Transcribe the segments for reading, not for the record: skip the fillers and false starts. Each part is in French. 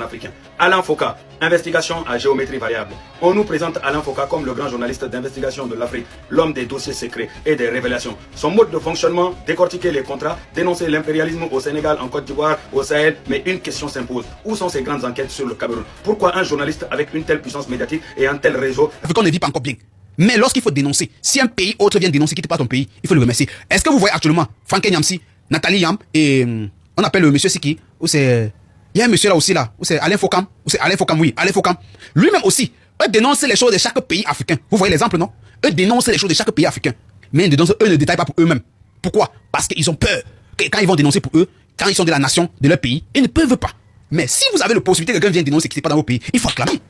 Africain. Alain Foka, investigation à géométrie variable. On nous présente Alain Foka comme le grand journaliste d'investigation de l'Afrique, l'homme des dossiers secrets et des révélations. Son mode de fonctionnement, décortiquer les contrats, dénoncer l'impérialisme au Sénégal, en Côte d'Ivoire, au Sahel. Mais une question s'impose. Où sont ces grandes enquêtes sur le Cameroun? Pourquoi un journaliste avec une telle puissance médiatique et un tel réseau? Qu'on ne vit pas encore bien. Mais lorsqu'il faut dénoncer, si un pays autre vient dénoncer qui n'est pas ton pays, il faut le remercier. Est-ce que vous voyez actuellement Franck Nyamsi, Nathalie Yam et on appelle le monsieur Siki, ou c'est... Il y a un monsieur là aussi là, ou c'est Alain Fokam, oui, Alain Fokam. Lui-même aussi, eux dénoncent les choses de chaque pays africain. Vous voyez l'exemple, non? Eux dénoncent les choses de chaque pays africain. Mais eux ne détaillent pas pour eux-mêmes. Pourquoi? Parce qu'ils ont peur que quand ils vont dénoncer pour eux, quand ils sont de la nation, de leur pays, ils ne peuvent pas. Mais si vous avez la possibilité que quelqu'un vienne dénoncer qui n'est pas dans vos pays, il faut acclamer.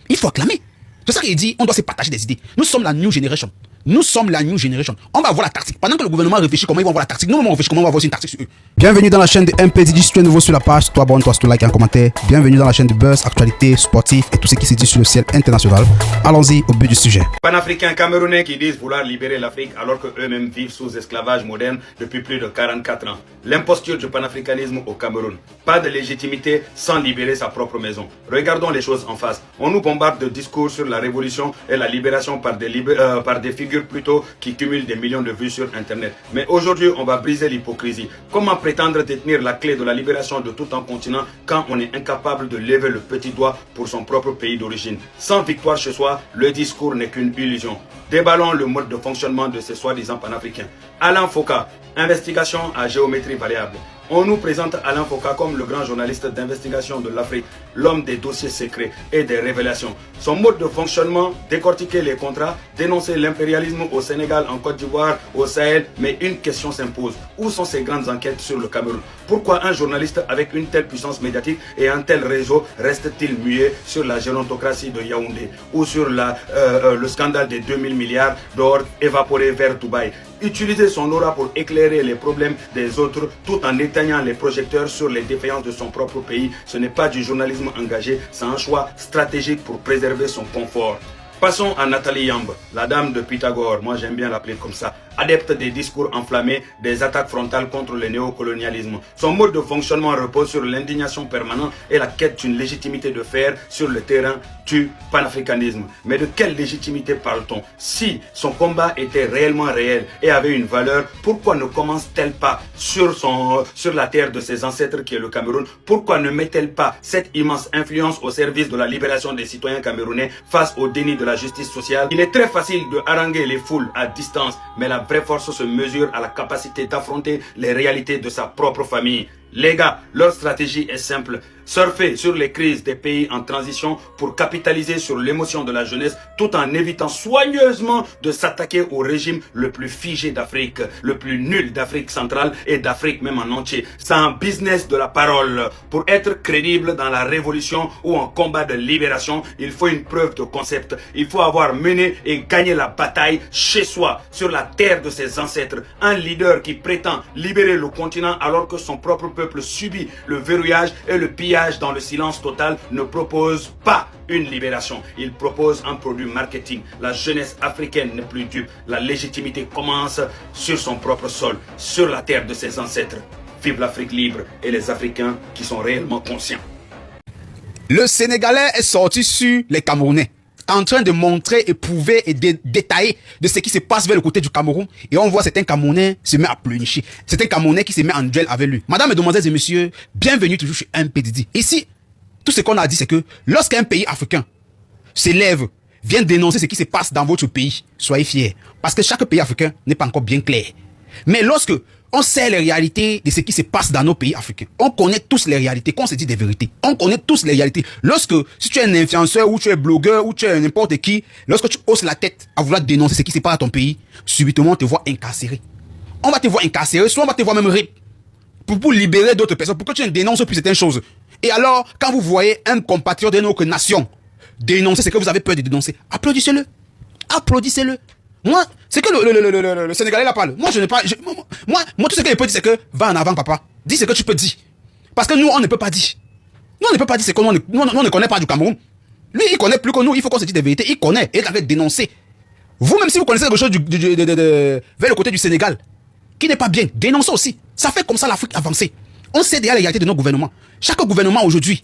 Il faut acclamer. C'est ça qu'il dit, on doit se partager des idées. Nous sommes la new generation. Nous sommes la new generation. On va voir la tactique. Pendant que le gouvernement réfléchit comment ils vont voir la tactique, nous on réfléchit comment on va voir une tactique sur eux. Bienvenue dans la chaîne de MPDD. Si tu es nouveau sur la page, toi abonne-toi, si tu likes et un commentaire. Bienvenue dans la chaîne de buzz, actualité, sportif et tout ce qui se dit sur le ciel international. Allons-y au but du sujet. Panafricains camerounais qui disent vouloir libérer l'Afrique alors qu'eux-mêmes vivent sous esclavage moderne depuis plus de 44 ans. L'imposture du panafricanisme au Cameroun. Pas de légitimité sans libérer sa propre maison. Regardons les choses en face. On nous bombarde de discours sur la révolution et la libération par des figures plutôt qui cumulent des millions de vues sur internet. Mais aujourd'hui, on va briser l'hypocrisie. Comment prétendre détenir la clé de la libération de tout un continent quand on est incapable de lever le petit doigt pour son propre pays d'origine? Sans victoire chez soi, le discours n'est qu'une illusion. Déballons le mode de fonctionnement de ces soi-disant panafricains. Alain Foka, investigation à géométrie variable. On nous présente Alain Foka comme le grand journaliste d'investigation de l'Afrique, l'homme des dossiers secrets et des révélations. Son mode de fonctionnement, décortiquer les contrats, dénoncer l'impérialisme au Sénégal, en Côte d'Ivoire, au Sahel. Mais une question s'impose. Où sont ces grandes enquêtes sur le Cameroun? Pourquoi un journaliste avec une telle puissance médiatique et un tel réseau reste-t-il muet sur la gérontocratie de Yaoundé ou sur le scandale des 2000 milliards d'or évaporés vers Dubaï? Utiliser son aura pour éclairer les problèmes des autres tout en éteignant les projecteurs sur les défaillances de son propre pays, ce n'est pas du journalisme engagé, c'est un choix stratégique pour préserver son confort. Passons à Nathalie Yamb, la dame de Pythagore, moi j'aime bien l'appeler comme ça, adepte des discours enflammés, des attaques frontales contre le néocolonialisme. Son mode de fonctionnement repose sur l'indignation permanente et la quête d'une légitimité de fer sur le terrain du panafricanisme. Mais de quelle légitimité parle-t-on? Si son combat était réellement réel et avait une valeur, pourquoi ne commence-t-elle pas sur la terre de ses ancêtres qui est le Cameroun? Pourquoi ne met-elle pas cette immense influence au service de la libération des citoyens camerounais face au déni de la justice sociale? Il est très facile de haranguer les foules à distance, mais la vraie force se mesure à la capacité d'affronter les réalités de sa propre famille. Les gars, leur stratégie est simple. Surfer sur les crises des pays en transition pour capitaliser sur l'émotion de la jeunesse tout en évitant soigneusement de s'attaquer au régime le plus figé d'Afrique, le plus nul d'Afrique centrale et d'Afrique même en entier. C'est un business de la parole. Pour être crédible dans la révolution ou en combat de libération, il faut une preuve de concept. Il faut avoir mené et gagné la bataille chez soi, sur la terre de ses ancêtres. Un leader qui prétend libérer le continent alors que son propre peuple subit le verrouillage et le pillage dans le silence total ne propose pas une libération. Il propose un produit marketing. La jeunesse africaine n'est plus dupe. La légitimité commence sur son propre sol, sur la terre de ses ancêtres. Vive l'Afrique libre et les Africains qui sont réellement conscients. Le Sénégalais est sorti sur les Camerounais, en train de montrer et prouver et détailler de ce qui se passe vers le côté du Cameroun. Et on voit certains Camerounais se mettre à pleurnicher. Certains Camerounais qui se mettent en duel avec lui. Madame, mesdemoiselles et messieurs, bienvenue toujours chez MPDD. Ici, tout ce qu'on a dit, c'est que lorsqu'un pays africain s'élève, vient dénoncer ce qui se passe dans votre pays, soyez fiers. Parce que chaque pays africain n'est pas encore bien clair. Mais lorsque on sait les réalités de ce qui se passe dans nos pays africains, on connaît tous les réalités, qu'on se dit des vérités. On connaît tous les réalités. Lorsque, si tu es un influenceur, ou tu es blogueur, ou tu es n'importe qui, lorsque tu hausses la tête à vouloir dénoncer ce qui se passe dans ton pays, subitement on te voit incarcéré. On va te voir incarcéré, soit on va te voir même rip. Pour libérer d'autres personnes, pour que tu ne dénonces plus certaines choses. Et alors, quand vous voyez un compatriote de notre nation dénoncer ce que vous avez peur de dénoncer, applaudissez-le. Applaudissez-le. Moi, c'est que le Sénégalais là parle. Moi, je n'ai pas. Moi, tout ce que je peux dire, c'est que va en avant, papa. Dis ce que tu peux dire. Parce que nous, on ne peut pas dire. Nous, on ne peut pas dire ce qu'on ne connaît pas du Cameroun. Lui, il connaît plus que nous. Il faut qu'on se dise des vérités. Il connaît. Et il avait dénoncé. Vous, même si vous connaissez quelque chose vers le côté du Sénégal, qui n'est pas bien, dénoncez aussi. Ça fait comme ça l'Afrique avancée. On sait déjà les réalités de nos gouvernements. Chaque gouvernement aujourd'hui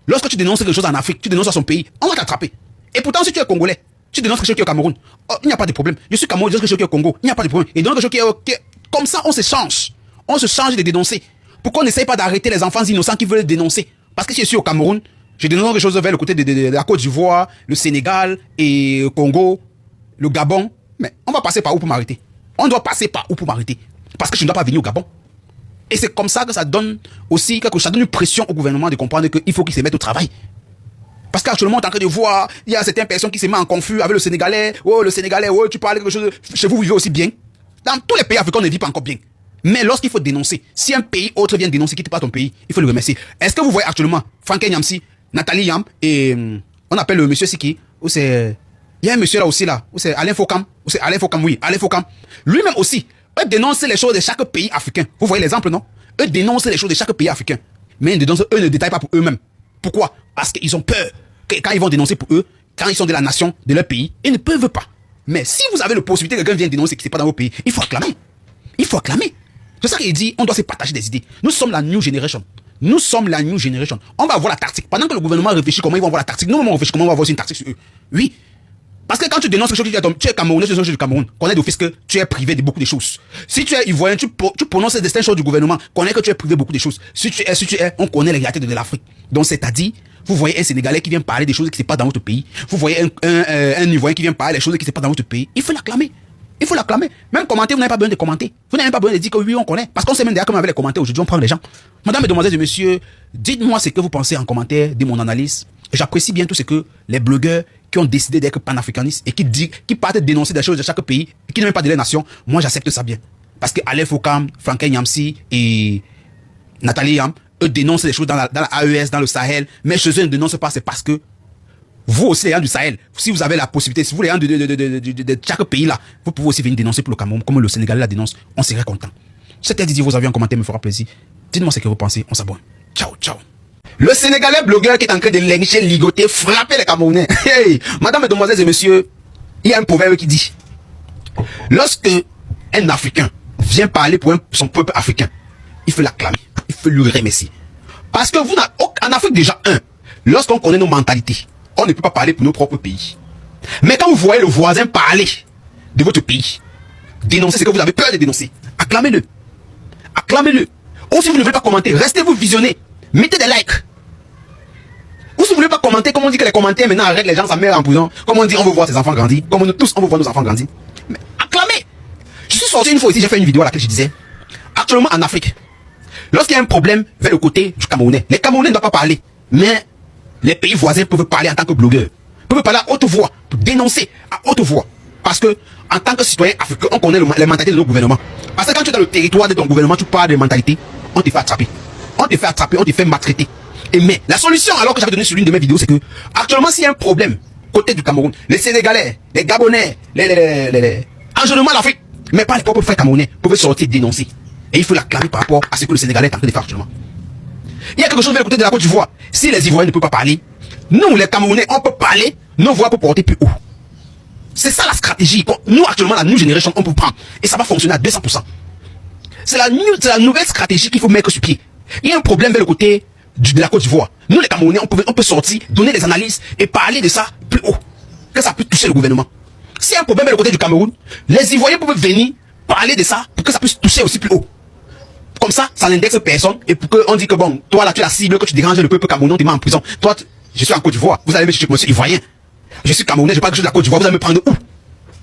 Lorsque tu dénonces quelque chose en Afrique, tu dénonces à son pays, on va t'attraper. Et pourtant, si tu es Congolais, tu dénonces quelque chose qui est au Cameroun, oh, il n'y a pas de problème. Je suis Cameroun, je dénonce quelque chose qui est au Congo, il n'y a pas de problème. Et donc quelque chose qui est... Comme ça, on se change. On se change de dénoncer. Pourquoi on n'essaye pas d'arrêter les enfants innocents qui veulent dénoncer? Parce que si je suis au Cameroun, je dénonce quelque chose vers le côté de la Côte d'Ivoire, le Sénégal et le Congo, le Gabon. Mais on va passer par où pour m'arrêter? On doit passer par où pour m'arrêter? Parce que je ne dois pas venir au Gabon. Et c'est comme ça que ça donne aussi, que ça donne une pression au gouvernement de comprendre qu'il faut qu'il se mette au travail. Parce qu'actuellement, on est en train de voir, il y a certaines personnes qui se mettent en conflit avec le Sénégalais. Oh, le Sénégalais, oh, tu parles quelque chose. Chez vous, vous vivez aussi bien. Dans tous les pays africains, on ne vit pas encore bien. Mais lorsqu'il faut dénoncer, si un pays autre vient dénoncer, quitte pas ton pays, il faut le remercier. Est-ce que vous voyez actuellement Franck Nyamsi, Nathalie Yam et on appelle le monsieur Siki, ou c'est... Il y a un monsieur là aussi là, ou c'est Alain Fokam, ou c'est Alain Fokam, oui, Alain Fokam. Lui-même aussi, eux dénoncent les choses de chaque pays africain. Vous voyez l'exemple, non? Eux dénoncent les choses de chaque pays africain. Mais eux ne détaillent pas pour eux-mêmes. Pourquoi? Parce qu'ils ont peur que quand ils vont dénoncer pour eux, quand ils sont de la nation, de leur pays, ils ne peuvent pas. Mais si vous avez la possibilité que quelqu'un vienne dénoncer qui n'est pas dans vos pays, il faut acclamer. Il faut acclamer. C'est ça qu'il dit, on doit se partager des idées. Nous sommes la new generation. Nous sommes la new generation. On va voir la tactique. Pendant que le gouvernement réfléchit comment ils vont voir la tactique, nous-mêmes on réfléchit comment on va voir aussi une tactique sur eux. Oui. Parce que quand tu dénonces quelque chose, tu es Camerounais, tu es du Cameroun, connais d'office que tu es privé de beaucoup de choses. Si tu es Ivoirien, tu prononces certaines choses du gouvernement, connais que tu es privé de beaucoup de choses. Si tu es, on connaît les réalités de l'Afrique. Donc c'est-à-dire, vous voyez un Sénégalais qui vient parler des choses qui ne sont pas dans votre pays. Vous voyez un Ivoirien qui vient parler des choses qui ne sont pas dans votre pays. Il faut l'acclamer. Il faut l'acclamer. Même commenter, vous n'avez pas besoin de commenter. Vous n'avez pas besoin de dire que oui, on connaît. Parce qu'on sait même derrière comment on avait les commentaires. Aujourd'hui, on prend les gens. Madame, mesdemoiselles et messieurs, dites-moi ce que vous pensez en commentaire de mon analyse. J'apprécie bien tout ce que les blogueurs qui ont décidé d'être panafricanistes et qui partent dénoncer des choses de chaque pays et qui n'ont même pas de leur nation. Moi, j'accepte ça bien. Parce que Alain Fokam, Franck Nyamsi et Nathalie Yam, eux dénoncent des choses dans la AES, dans le Sahel. Mais chez eux, ils ne dénoncent pas. C'est parce que vous aussi, les gens du Sahel, si vous avez la possibilité, si vous les gens de chaque pays là, vous pouvez aussi venir dénoncer pour le Cameroun, comme le Sénégalais la dénonce, on serait content. C'était Didier, vous avez un commentaire, me fera plaisir. Dites-moi ce que vous pensez, on s'abonne. Ciao, ciao. Le Sénégalais blogueur qui est en train de lyncher, ligoter, frapper les Camerounais. Hey, madame, mesdemoiselles et messieurs, il y a un proverbe qui dit, lorsque un Africain vient parler pour son peuple africain, il faut l'acclamer, il faut lui remercier. Parce que vous, en Afrique déjà, lorsqu'on connaît nos mentalités, on ne peut pas parler pour nos propres pays. Mais quand vous voyez le voisin parler de votre pays, dénoncer ce que vous avez peur de dénoncer, acclamez-le. Acclamez-le. Ou si vous ne voulez pas commenter, restez-vous visionner. Mettez des likes. Ou si vous ne voulez pas commenter, comme on dit que les commentaires maintenant arrêtent les gens, ça met en prison. Comme on dit, on veut voir ses enfants grandir. Comme nous tous, on veut voir nos enfants grandir. Mais acclamez. Je suis sorti une fois ici, j'ai fait une vidéo à laquelle je disais, actuellement en Afrique, lorsqu'il y a un problème vers le côté du Camerounais, les Camerounais ne doivent pas parler. Mais les pays voisins peuvent parler en tant que blogueurs. Peuvent parler à haute voix, pour dénoncer à haute voix. Parce que, en tant que citoyen africain, on connaît les mentalités de nos gouvernements. Parce que quand tu es dans le territoire de ton gouvernement, tu parles de mentalité, on te fait attraper. On te fait attraper, on te fait maltraiter. Et mais, la solution, alors que j'avais donné sur l'une de mes vidéos, c'est que, actuellement, s'il y a un problème, côté du Cameroun, les Sénégalais, les Gabonais, en général l'Afrique, mais pas les propres frères camerounais, peuvent sortir dénoncer. Et il faut l'acclamer par rapport à ce que le Sénégalais est en train de faire actuellement. Il y a quelque chose de le côté de la Côte d'Ivoire. Si les Ivoiriens ne peuvent pas parler, nous, les Camerounais, on peut parler, nos voix peuvent porter plus haut. C'est ça la stratégie. Nous, actuellement, la new generation, on peut prendre. Et ça va fonctionner à 200%. C'est la nouvelle stratégie qu'il faut mettre sur pied. Il y a un problème vers le côté de la Côte d'Ivoire. Nous, les Camerounais, on peut sortir, donner des analyses et parler de ça plus haut. Que ça puisse toucher le gouvernement. S'il y a un problème vers le côté du Cameroun, les Ivoiriens peuvent venir parler de ça pour que ça puisse toucher aussi plus haut. Comme ça n'indexe personne. Et pour qu'on dise que bon, toi là, tu es la cible, que tu déranges le peuple camerounais, on te met en prison. Toi, je suis en Côte d'Ivoire. Vous allez me chercher que monsieur Ivoirien. Je suis Camerounais, je parle quelque chose de la Côte d'Ivoire. Vous allez me prendre où?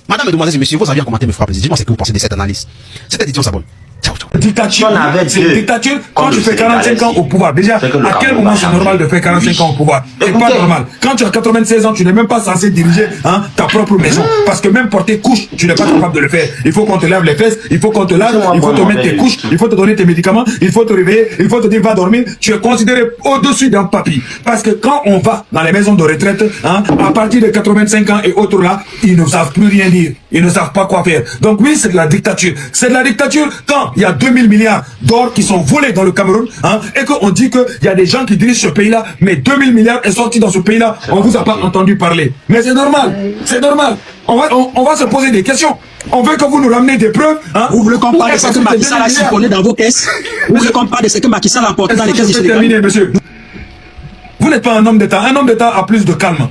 Madame, mesdemoiselles et messieurs, vous avez un commentaire, me fera plaisir. Dites-moi ce que vous pensez de cette analyse. Cette édition s'abonne. Ciao, ciao. Dictature, c'est dictature quand tu fais 45 ans au pouvoir. Déjà, à quel moment c'est normal de faire 45 ans au pouvoir? C'est pas normal. Quand tu as 96 ans, tu n'es même pas censé diriger ta propre maison. Parce que même porter couche, tu n'es pas capable de le faire. Il faut qu'on te lave les fesses, il faut qu'on te lave, il faut te mettre tes couches, il faut te donner tes médicaments, il faut te réveiller, il faut te dire va dormir. Tu es considéré au-dessus d'un papy. Parce que quand on va dans les maisons de retraite, à partir de 85 ans et autres là, ils ne savent plus rien dire. Ils ne savent pas quoi faire. Donc oui, c'est de la dictature. C'est de la dictature quand il y a 2000 milliards d'or qui sont volés dans le Cameroun, et qu'on dit qu'il y a des gens qui dirigent ce pays-là, mais 2000 milliards est sorti dans ce pays-là, on vous a pas entendu parler. Mais c'est normal, c'est normal. On va se poser des questions. On veut que vous nous ramenez des preuves. Vous voulez qu'on parle de ce que Macky Sall a siphonné dans vos caisses? Vous voulez qu'on parle de ce que Macky Sall a apporté dans les caisses du Sénégal? C'est terminé, monsieur. Vous Vous n'êtes pas un homme d'État. Un homme d'État a plus de calme.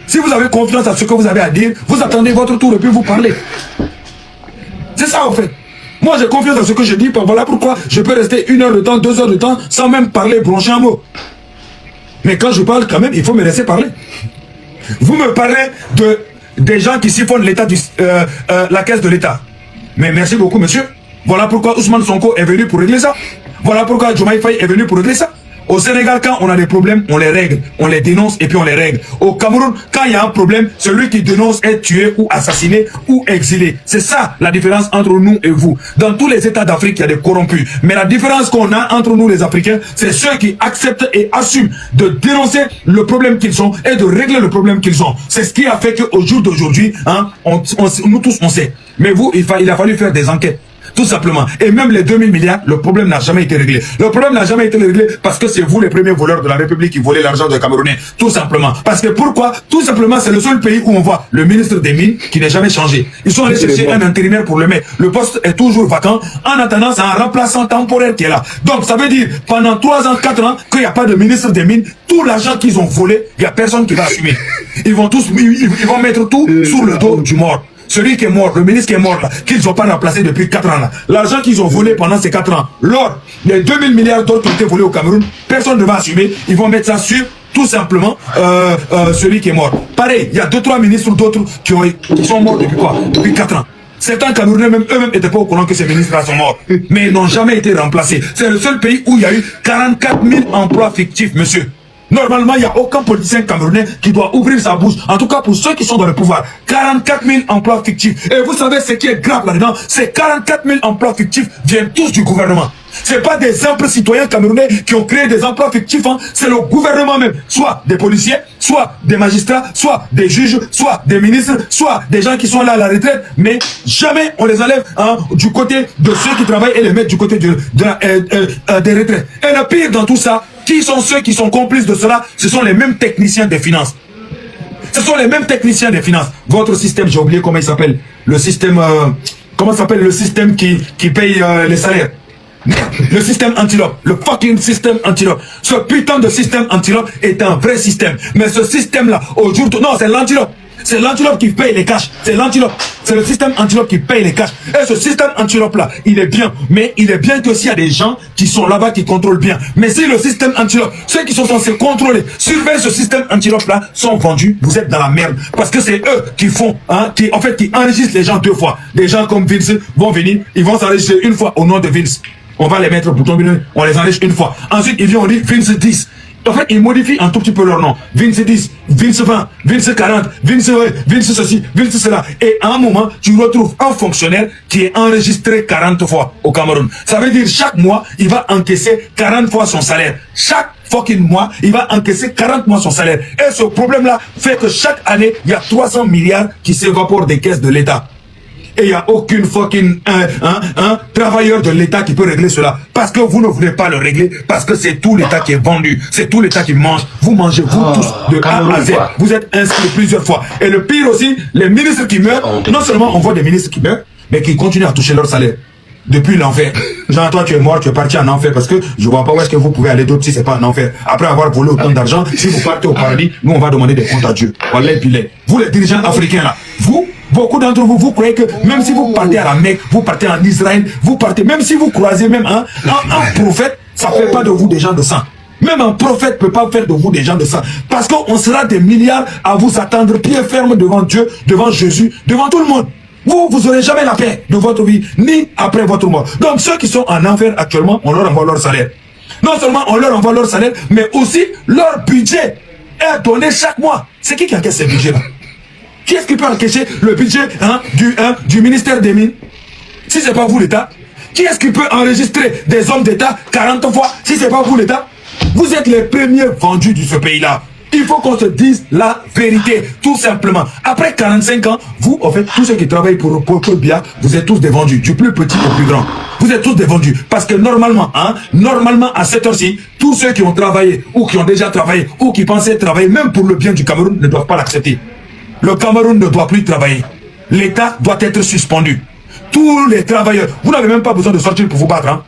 Si vous avez confiance à ce que vous avez à dire, vous attendez votre tour et puis vous parlez. C'est ça en fait. Moi j'ai confiance à ce que je dis, voilà pourquoi je peux rester 1 heure de temps, 2 heures de temps, sans même parler, broncher un mot. Mais quand je parle quand même, il faut me laisser parler. Vous me parlez des gens qui siphonnent l'État, la caisse de l'État. Mais merci beaucoup monsieur. Voilà pourquoi Ousmane Sonko est venu pour régler ça. Voilà pourquoi Diomaye Faye est venu pour régler ça. Au Sénégal, quand on a des problèmes, on les règle, on les dénonce et puis on les règle. Au Cameroun, quand il y a un problème, celui qui dénonce est tué ou assassiné ou exilé. C'est ça la différence entre nous et vous. Dans tous les États d'Afrique, il y a des corrompus. Mais la différence qu'on a entre nous les Africains, c'est ceux qui acceptent et assument de dénoncer le problème qu'ils ont et de régler le problème qu'ils ont. C'est ce qui a fait qu'au jour d'aujourd'hui, hein, nous tous on sait. Mais vous, il a fallu faire des enquêtes. Tout simplement. Et même les 2000 milliards, le problème n'a jamais été réglé. Le problème n'a jamais été réglé parce que c'est vous les premiers voleurs de la République qui volez l'argent des Camerounais. Tout simplement. Parce que pourquoi? Tout simplement, c'est le seul pays où on voit le ministre des Mines qui n'est jamais changé. Ils sont allés chercher un intérimaire pour le mettre. Le poste est toujours vacant. En attendant, c'est un remplaçant temporaire qui est là. Donc, ça veut dire, pendant 3 ans, 4 ans, qu'il n'y a pas de ministre des Mines, tout l'argent qu'ils ont volé, il n'y a personne qui va assumer. Ils vont mettre tout sur le dos du mort. Celui qui est mort, le ministre qui est mort là, qu'ils n'ont pas remplacé depuis 4 ans là. L'argent qu'ils ont volé pendant ces 4 ans, l'or, les 2000 milliards d'or qui ont été volés au Cameroun, personne ne va assumer. Ils vont mettre ça sur tout simplement celui qui est mort. Pareil, il y a 2-3 ministres d'autres qui sont morts depuis quoi? Depuis 4 ans. Certains Camerounais, même eux-mêmes, n'étaient pas au courant que ces ministres-là sont morts. Mais ils n'ont jamais été remplacés. C'est le seul pays où il y a eu 44 000 emplois fictifs, monsieur. Normalement, il n'y a aucun politicien camerounais qui doit ouvrir sa bouche. En tout cas, pour ceux qui sont dans le pouvoir. 44 000 emplois fictifs. Et vous savez ce qui est grave là-dedans? Ces 44 000 emplois fictifs viennent tous du gouvernement. C'est pas des simples citoyens camerounais qui ont créé des emplois fictifs. Hein. C'est le gouvernement même. Soit des policiers, soit des magistrats, soit des juges, soit des ministres, soit des gens qui sont là à la retraite. Mais jamais on les enlève du côté de ceux qui travaillent et les mettre du côté des retraites. Et le pire dans tout ça, qui sont ceux qui sont complices de cela? Ce sont les mêmes techniciens des finances. Ce sont les mêmes techniciens des finances. Votre système, j'ai oublié comment il s'appelle. Le système, comment s'appelle le système qui paye les salaires? Le système antilope, le fucking système antilope. Ce putain de système antilope est un vrai système. Mais ce système-là, au jour de... Non, c'est l'antilope. C'est l'antilope qui paye les cash. C'est l'antilope. C'est le système antilope qui paye les cash. Et ce système antilope-là, il est bien. Mais il est bien que s'il y a des gens qui sont là-bas qui contrôlent bien. Mais si le système antilope, ceux qui sont censés contrôler, surveiller ce système antilope-là, sont vendus, vous êtes dans la merde. Parce que c'est eux qui font, qui enregistrent les gens 2 fois. Des gens comme Vince vont venir, ils vont s'enregistrer 1 fois au nom de Vince. On va les mettre au bouton, on les enregistre 1 fois. Ensuite, ils viennent, on dit Vince 10. En fait, ils modifient un tout petit peu leur nom. Vince 10, Vince 20, Vince 40, Vince ceci, Vince cela. Et à un moment, tu retrouves un fonctionnaire qui est enregistré 40 fois au Cameroun. Ça veut dire chaque mois, il va encaisser 40 fois son salaire. Chaque fucking mois, il va encaisser 40 mois son salaire. Et ce problème-là fait que chaque année, il y a 300 milliards qui s'évaporent des caisses de l'État. Et il n'y a aucune fucking travailleur de l'État qui peut régler cela. Parce que vous ne voulez pas le régler. Parce que c'est tout l'État qui est vendu. C'est tout l'État qui mange. Vous mangez, vous tous, de A à Z. Vous êtes inscrits plusieurs fois. Et le pire aussi, les ministres qui meurent, non seulement on voit des ministres qui meurent, mais qui continuent à toucher leur salaire. Depuis l'enfer. Genre, toi, tu es mort, tu es parti en enfer. Parce que je vois pas où est-ce que vous pouvez aller d'autre si c'est pas en enfer. Après avoir volé autant d'argent, si vous partez au paradis, nous, on va demander des comptes à Dieu. Voilà, et puis les. Vous, les dirigeants africains, là, vous, beaucoup d'entre vous, vous croyez que même si vous partez à la Mecque, vous partez en Israël, vous partez, même si vous croisez même un prophète, ça fait pas de vous des gens de sang. Même un prophète peut pas faire de vous des gens de sang. Parce qu'on sera des milliards à vous attendre pieds fermes devant Dieu, devant Jésus, devant tout le monde. Vous aurez jamais la paix de votre vie, ni après votre mort. Donc ceux qui sont en enfer actuellement, on leur envoie leur salaire. Non seulement on leur envoie leur salaire, mais aussi leur budget est donné chaque mois. C'est qui encaisse ce budget-là? Qui est-ce qui peut encaisser le budget du ministère des Mines? Si c'est pas vous l'État. Qui est-ce qui peut enregistrer des hommes d'État 40 fois si c'est pas vous l'État? Vous êtes les premiers vendus de ce pays-là. Il faut qu'on se dise la vérité, tout simplement. Après 45 ans, vous, en fait, tous ceux qui travaillent pour BIA, vous êtes tous des vendus, du plus petit au plus grand. Vous êtes tous des vendus. Parce que normalement, à cette heure-ci, tous ceux qui ont travaillé, ou qui ont déjà travaillé, ou qui pensaient travailler, même pour le bien du Cameroun, ne doivent pas l'accepter. Le Cameroun ne doit plus travailler. L'État doit être suspendu. Tous les travailleurs, vous n'avez même pas besoin de sortir pour vous battre.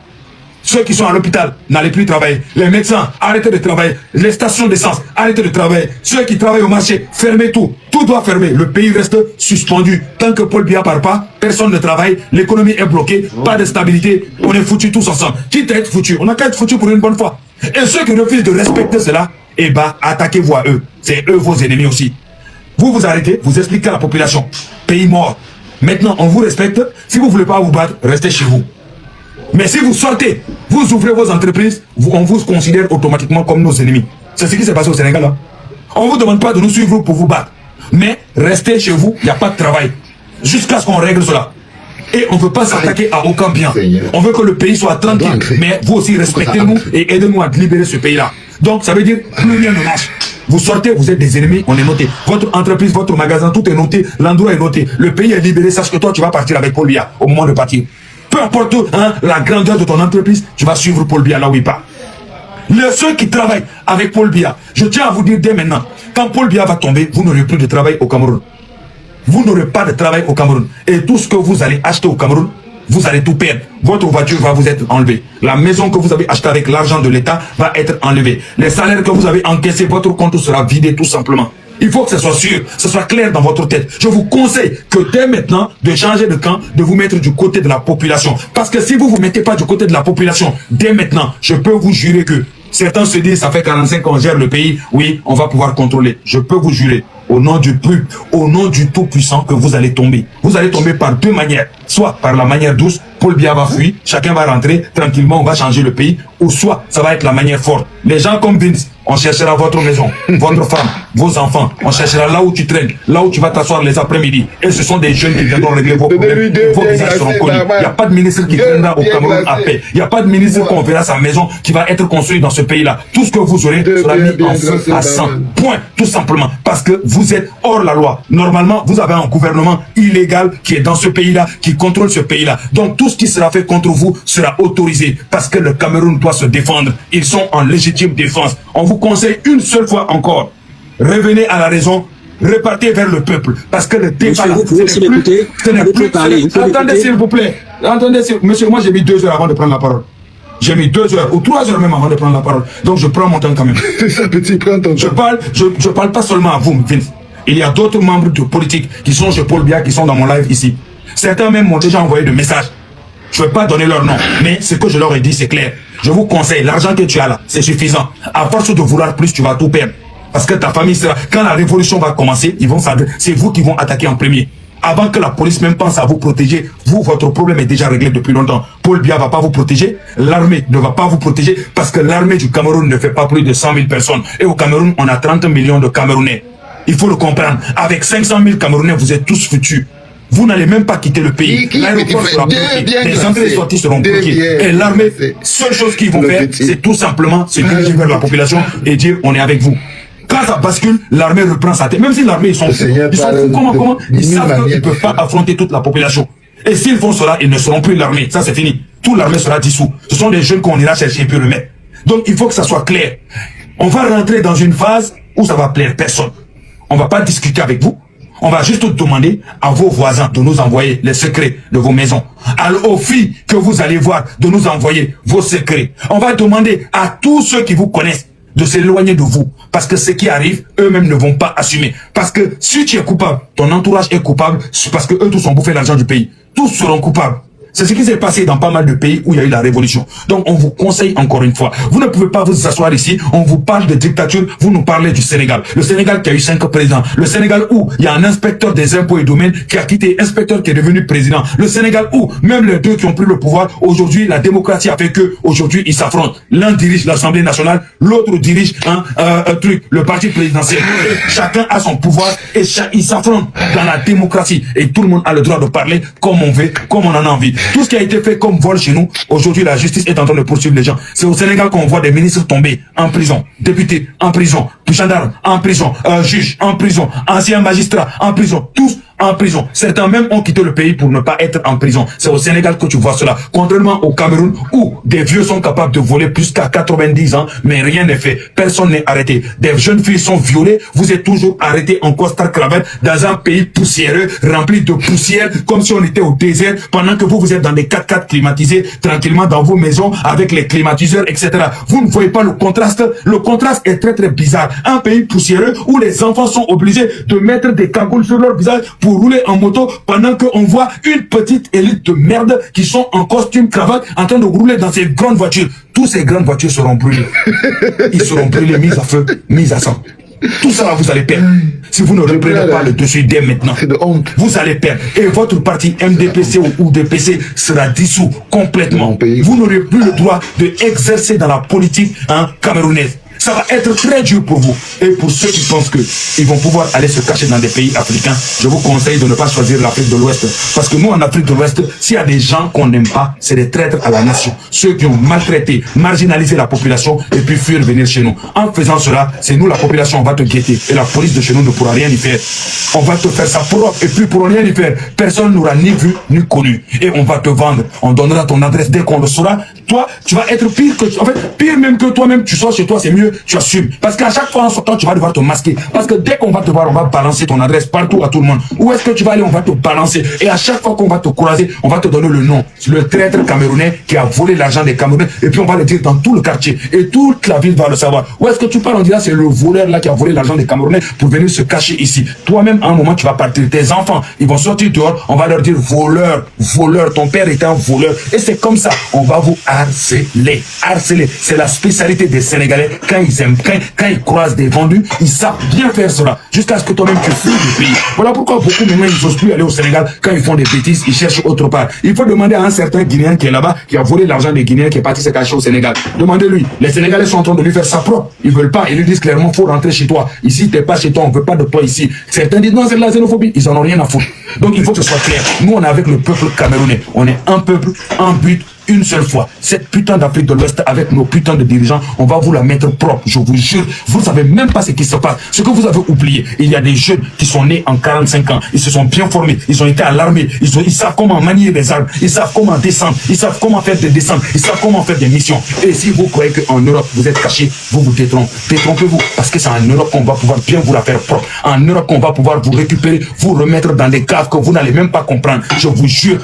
Ceux qui sont à l'hôpital, n'allez plus travailler. Les médecins, arrêtez de travailler. Les stations d'essence, arrêtez de travailler. Ceux qui travaillent au marché, fermez tout. Tout doit fermer. Le pays reste suspendu. Tant que Paul Biya part pas, personne ne travaille. L'économie est bloquée. Pas de stabilité. On est foutus tous ensemble. Quitte à être foutus, on n'a qu'à être foutus pour une bonne fois. Et ceux qui refusent de respecter cela, eh ben, attaquez-vous à eux. C'est eux vos ennemis aussi. Vous vous arrêtez, vous expliquez à la population. Pays mort. Maintenant, on vous respecte. Si vous ne voulez pas vous battre, restez chez vous. Mais si vous sortez, vous ouvrez vos entreprises, on vous considère automatiquement comme nos ennemis. C'est ce qui s'est passé au Sénégal. Hein? On ne vous demande pas de nous suivre pour vous battre. Mais restez chez vous, il n'y a pas de travail. Jusqu'à ce qu'on règle cela. Et on ne veut pas s'attaquer à aucun bien. On veut que le pays soit tranquille. Mais vous aussi, respectez-nous et aidez-nous à libérer ce pays-là. Donc, ça veut dire plus rien ne marche. Vous sortez, vous êtes des ennemis, on est noté. Votre entreprise, votre magasin, tout est noté. L'endroit est noté. Le pays est libéré. Sache que toi, tu vas partir avec Paul Biya au moment de partir. Peu importe la grandeur de ton entreprise, tu vas suivre Paul Biya là où il part. Ceux qui travaillent avec Paul Biya, je tiens à vous dire dès maintenant, quand Paul Biya va tomber, vous n'aurez plus de travail au Cameroun. Vous n'aurez pas de travail au Cameroun. Et tout ce que vous allez acheter au Cameroun, vous allez tout perdre. Votre voiture va vous être enlevée. La maison que vous avez achetée avec l'argent de l'État va être enlevée. Les salaires que vous avez encaissés, votre compte sera vidé tout simplement. Il faut que ce soit sûr, ce soit clair dans votre tête. Je vous conseille que dès maintenant, de changer de camp, de vous mettre du côté de la population. Parce que si vous ne vous mettez pas du côté de la population, dès maintenant, je peux vous jurer que certains se disent, ça fait 45 ans qu'on gère le pays, oui, on va pouvoir contrôler. Je peux vous jurer, au nom du Tout-Puissant, que vous allez tomber. Vous allez tomber par deux manières. Soit par la manière douce, Paul Biya va fuir, chacun va rentrer, tranquillement, on va changer le pays. Ou soit, ça va être la manière forte. Les gens comme Vince, on cherchera votre maison, votre femme, vos enfants. On cherchera là où tu traînes, là où tu vas t'asseoir les après-midi. Et ce sont des jeunes qui viendront régler vos problèmes. Vos visages seront connus. Il n'y a pas de ministre qui traînera au Cameroun à paix. Il n'y a pas de ministre qu'on verra sa maison qui va être construite dans ce pays-là. Tout ce que vous aurez sera mis en feu à 100. Point. Tout simplement. Parce que vous êtes hors la loi. Normalement, vous avez un gouvernement illégal qui est dans ce pays-là, qui contrôle ce pays-là. Donc tout ce qui sera fait contre vous sera autorisé. Parce que le Cameroun doit se défendre. Ils sont en légitime défense. On vous conseille une seule fois encore. Revenez à la raison. Repartez vers le peuple. Parce que le débat, ce n'est plus... Attendez s'il vous plaît. Attendez, monsieur, moi j'ai mis 2 heures avant de prendre la parole. J'ai mis 2 heures ou 3 heures même avant de prendre la parole. Donc je prends mon temps quand même. C'est ça, petit, prends ton temps. Je parle pas seulement à vous, Vince. Il y a d'autres membres de politique qui sont chez Paul Biya, qui sont dans mon live ici. Certains même m'ont déjà envoyé des messages. Je ne vais pas donner leur nom, mais ce que je leur ai dit, c'est clair. Je vous conseille, l'argent que tu as là, c'est suffisant. À force de vouloir plus, tu vas tout perdre. Parce que ta famille sera... Quand la révolution va commencer, c'est vous qui vont attaquer en premier. Avant que la police même pense à vous protéger, vous, votre problème est déjà réglé depuis longtemps. Paul Biya ne va pas vous protéger, l'armée ne va pas vous protéger, parce que l'armée du Cameroun ne fait pas plus de 100 000 personnes. Et au Cameroun, on a 30 millions de Camerounais. Il faut le comprendre. Avec 500 000 Camerounais, vous êtes tous foutus. Vous n'allez même pas quitter le pays. L'aéroport sera bloqué. Les entrées et sorties seront bloquées. Et l'armée, seule chose qu'ils vont faire, c'est tout simplement se diriger vers la population et dire on est avec vous. Quand ça bascule, l'armée reprend sa tête. Même si l'armée, ils sont fous. Comment ils savent qu'ils ne peuvent pas affronter toute la population. Et s'ils font cela, ils ne seront plus l'armée. Ça, c'est fini. Toute l'armée sera dissous. Ce sont des jeunes qu'on ira chercher et puis remettre. Donc, il faut que ça soit clair. On va rentrer dans une phase où ça va plaire personne. On ne va pas discuter avec vous. On va juste demander à vos voisins de nous envoyer les secrets de vos maisons. Aux filles que vous allez voir de nous envoyer vos secrets. On va demander à tous ceux qui vous connaissent de s'éloigner de vous. Parce que ce qui arrive, eux-mêmes ne vont pas assumer. Parce que si tu es coupable, ton entourage est coupable, c'est parce que eux tous ont bouffé l'argent du pays. Tous seront coupables. C'est ce qui s'est passé dans pas mal de pays où il y a eu la révolution. Donc on vous conseille encore une fois, vous ne pouvez pas vous asseoir ici, on vous parle de dictature, vous nous parlez du Sénégal. Le Sénégal qui a eu 5 présidents. Le Sénégal où il y a un inspecteur des impôts et domaines qui a quitté, inspecteur qui est devenu président. Le Sénégal où même les deux qui ont pris le pouvoir, aujourd'hui la démocratie a fait que aujourd'hui ils s'affrontent. L'un dirige l'Assemblée nationale, l'autre dirige le parti présidentiel. Et chacun a son pouvoir et ils s'affrontent dans la démocratie. Et tout le monde a le droit de parler comme on veut, comme on en a envie. Tout ce qui a été fait comme vol chez nous, aujourd'hui la justice est en train de poursuivre les gens. C'est au Sénégal qu'on voit des ministres tomber en prison, députés en prison, gendarmes en prison, juges en prison, anciens magistrats en prison, tous en prison. Certains même ont quitté le pays pour ne pas être en prison. C'est au Sénégal que tu vois cela. Contrairement au Cameroun, où des vieux sont capables de voler plus qu'à 90 ans, mais rien n'est fait. Personne n'est arrêté. Des jeunes filles sont violées. Vous êtes toujours arrêtés en costard cravate dans un pays poussiéreux, rempli de poussière, comme si on était au désert, pendant que vous êtes dans des 4x4 climatisés, tranquillement dans vos maisons, avec les climatiseurs, etc. Vous ne voyez pas le contraste? Le contraste est très très bizarre. Un pays poussiéreux où les enfants sont obligés de mettre des cagoules sur leur visage pour rouler en moto, pendant qu'on voit une petite élite de merde qui sont en costume cravate en train de rouler dans ces grandes voitures. Toutes ces grandes voitures seront brûlées. Ils seront brûlés, mis à feu, mis à sang. Tout ça, vous allez perdre. Si vous ne reprenez pas le dessus dès maintenant, vous allez perdre. Et votre parti MDPC ou UDPC sera dissous complètement. Vous n'aurez plus le droit d'exercer dans la politique camerounaise. Ça va être très dur pour vous. Et pour ceux qui pensent qu'ils vont pouvoir aller se cacher dans des pays africains, je vous conseille de ne pas choisir l'Afrique de l'Ouest. Parce que nous, en Afrique de l'Ouest, s'il y a des gens qu'on n'aime pas, c'est des traîtres à la nation. Ceux qui ont maltraité, marginalisé la population et puis fuir venir chez nous. En faisant cela, c'est nous, la population, on va te guetter. Et la police de chez nous ne pourra rien y faire. On va te faire ça propre. Et puis pour rien y faire, personne n'aura ni vu, ni connu. Et on va te vendre. On donnera ton adresse dès qu'on le saura. Toi, tu vas être pire que... En fait, pire même que toi-même. Tu sors chez toi, c'est mieux. Tu assumes. Parce qu'à chaque fois en sortant, tu vas devoir te masquer. Parce que dès qu'on va te voir, on va balancer ton adresse partout à tout le monde. Où est-ce que tu vas aller? On va te balancer. Et à chaque fois qu'on va te croiser, on va te donner le nom. C'est le traître camerounais qui a volé l'argent des Camerounais. Et puis on va le dire dans tout le quartier. Et toute la ville va le savoir. Où est-ce que tu parles? On dira c'est le voleur là qui a volé l'argent des Camerounais pour venir se cacher ici. Toi-même, à un moment, tu vas partir. Tes enfants, ils vont sortir dehors. On va leur dire voleur, voleur. Ton père était un voleur. Et c'est comme ça. On va vous harceler. Harceler. C'est la spécialité des Sénégalais. Quand ils croisent des vendus, ils savent bien faire cela. Jusqu'à ce que toi-même tu fuis du pays. Voilà pourquoi beaucoup maintenant ils n'osent plus aller au Sénégal. Quand ils font des bêtises, ils cherchent autre part. Il faut demander à un certain Guinéen qui est là-bas, qui a volé l'argent des Guinéens, qui est parti se cacher au Sénégal. Demandez-lui. Les Sénégalais sont en train de lui faire ça propre. Ils veulent pas. Ils lui disent clairement, faut rentrer chez toi. Ici, t'es pas chez toi. On veut pas de toi ici. Certains disent non, c'est de la xénophobie. Ils en ont rien à foutre. Donc il faut que ce soit clair. Nous, on est avec le peuple camerounais. On est un peuple, un but, une seule fois. Cette putain d'Afrique de l'Ouest avec nos putains de dirigeants, on va vous la mettre propre. Je vous jure, vous savez même pas ce qui se passe. Ce que vous avez oublié, il y a des jeunes qui sont nés en 45 ans. Ils se sont bien formés. Ils ont été à l'armée. Ils savent comment manier des armes. Ils savent comment descendre. Ils savent comment faire des descentes. Ils savent comment faire des missions. Et si vous croyez qu'en Europe, vous êtes cachés, vous vous détrompez. Détrompez-vous. Parce que c'est en Europe qu'on va pouvoir bien vous la faire propre. En Europe qu'on va pouvoir vous récupérer, vous remettre dans des caves que vous n'allez même pas comprendre. Je vous jure,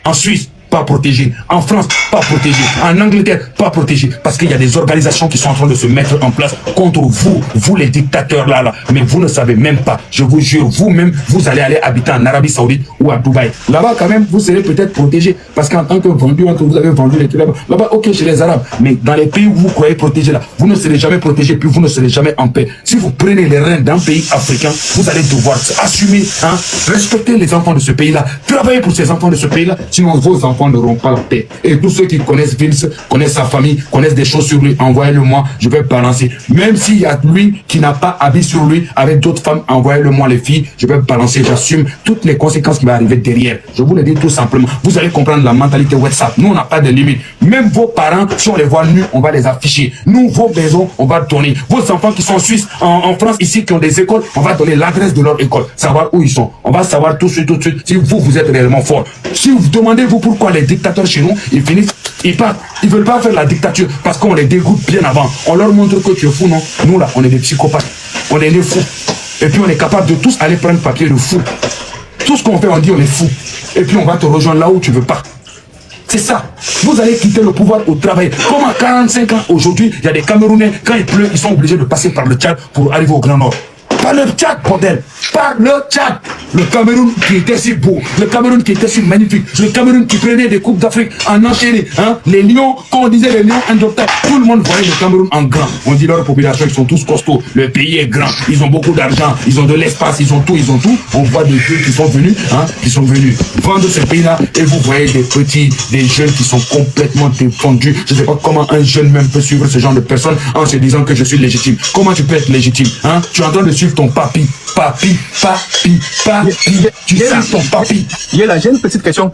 en Suisse, pas protégé. En France, pas protégé. En Angleterre, pas protégé. Parce qu'il y a des organisations qui sont en train de se mettre en place contre vous les dictateurs là. Mais vous ne savez même pas. Je vous jure, vous-même, vous allez aller habiter en Arabie Saoudite ou à Dubaï. Là-bas, quand même, vous serez peut-être protégé. Parce qu'en tant que vendu, vous avez vendu les trucs là-bas, ok, chez les Arabes. Mais dans les pays où vous croyez protégé là, vous ne serez jamais protégé, puis vous ne serez jamais en paix. Si vous prenez les rênes d'un pays africain, vous allez devoir assumer, respecter les enfants de ce pays-là, travailler pour ces enfants de ce pays-là, sinon vos enfants n'auront pas la paix. Et tous ceux qui connaissent Vince, connaissent sa famille, connaissent des choses sur lui, envoyez-le-moi, je vais balancer. Même s'il y a lui qui n'a pas habillé sur lui avec d'autres femmes, envoyez-le-moi les filles, je vais balancer, j'assume toutes les conséquences qui vont arriver derrière. Je vous le dis tout simplement. Vous allez comprendre la mentalité WhatsApp. Nous, on n'a pas de limite. Même vos parents, si on les voit nus, on va les afficher. Nous, vos maisons, on va donner. Vos enfants qui sont en Suisse, en France, ici, qui ont des écoles, on va donner l'adresse de leur école, savoir où ils sont. On va savoir tout de suite, si vous êtes réellement fort. Si vous demandez-vous pourquoi les dictateurs chez nous, ils finissent, ils partent. Ils veulent pas faire la dictature parce qu'on les dégoûte bien avant. On leur montre que tu es fou, non? Nous là, on est des psychopathes. On est des fous. Et puis on est capable de tous aller prendre papier de fou. Tout ce qu'on fait, on dit on est fou. Et puis on va te rejoindre là où tu veux pas. C'est ça. Vous allez quitter le pouvoir au travail. Comme à 45 ans aujourd'hui, il y a des Camerounais, quand il pleut, ils sont obligés de passer par le Tchad pour arriver au Grand Nord. Par le Tchad, bordel. Par le Tchad. Le Cameroun qui était si beau. Le Cameroun qui était si magnifique. Le Cameroun qui prenait des coupes d'Afrique en enchaîné. Les lions, quand on disait les lions indomptables, tout le monde voyait le Cameroun en grand. On dit leur population, ils sont tous costauds. Le pays est grand. Ils ont beaucoup d'argent. Ils ont de l'espace. Ils ont tout. On voit des jeunes qui sont venus, vendre ce pays-là. Et vous voyez des petits, des jeunes qui sont complètement défendus. Je ne sais pas comment un jeune même peut suivre ce genre de personnes en se disant que je suis légitime. Comment tu peux être légitime? Tu es en train de suivre ton papi. Tu suis ton papi. J'ai une petite question.